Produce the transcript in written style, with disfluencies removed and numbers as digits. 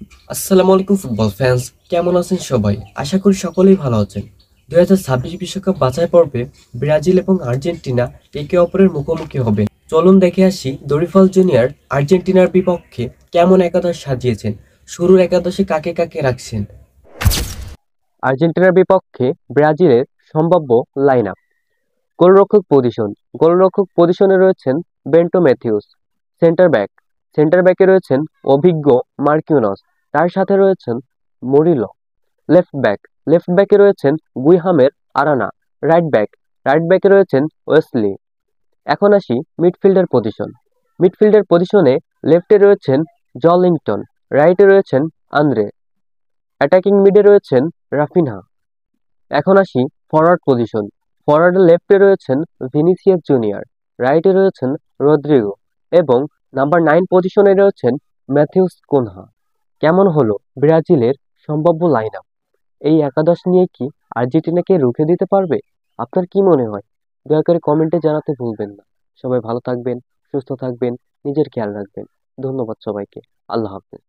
আসসালামু আলাইকুম football fans, কেমন আছেন সবাই? আশা করি সকলেই ভালো আছেন। 2026 বিশ্বকাপ বাছাই পর্বে ব্রাজিল এবং আর্জেন্টিনা একে অপরের মুখোমুখি হবে। চলুন দেখে আসি দরিফাল জুনিয়র আর্জেন্টিনার বিপক্ষে কেমন একাদশ সাজিয়েছেন। শুরুর একাদশে কাকে কাকে রাখছেন? আর্জেন্টিনার বিপক্ষে ব্রাজিলের সম্ভাব্য লাইন-আপ। গোলরক্ষক পজিশনে রয়েছেন বেন্টো ম্যাথিউস। সেন্টার ব্যাকে রয়েছেন অভিজ্ঞ মার্কিউনস, তার সাথে রয়েছেন মুরিলো। লেফট ব্যাকে রয়েছেন গুইহামের আরানা। রাইট ব্যাকে রয়েছেন ওয়েসলি। এখন আসি মিডফিল্ডের পজিশনে লেফটে রয়েছেন জলিংটন, রাইটে রয়েছেন আন্দ্রে, অ্যাটাকিং মিডে রয়েছেন রাফিনহা। এখন আসি ফরওয়ার্ডের লেফটে রয়েছেন ভিনিসিয়াস জুনিয়র, রাইটে রয়েছেন রদ্রিগো এবং নাম্বার 9 পজিশনে রয়েছেন ম্যাথিউস কুনহা। কেমন হলো ব্রাজিলের সম্ভাব্য লাইন আপ? এই একাদশ নিয়ে কি আর্জেন্টিনাকে রুখে দিতে পারবে? আপনার কি মনে হয়? দয়া করে কমেন্টে জানাতে ভুলবেন না। সবাই ভালো থাকবেন, সুস্থ থাকবেন, নিজের খেয়াল রাখবেন। ধন্যবাদ সবাইকে। আল্লাহ হাফেজ।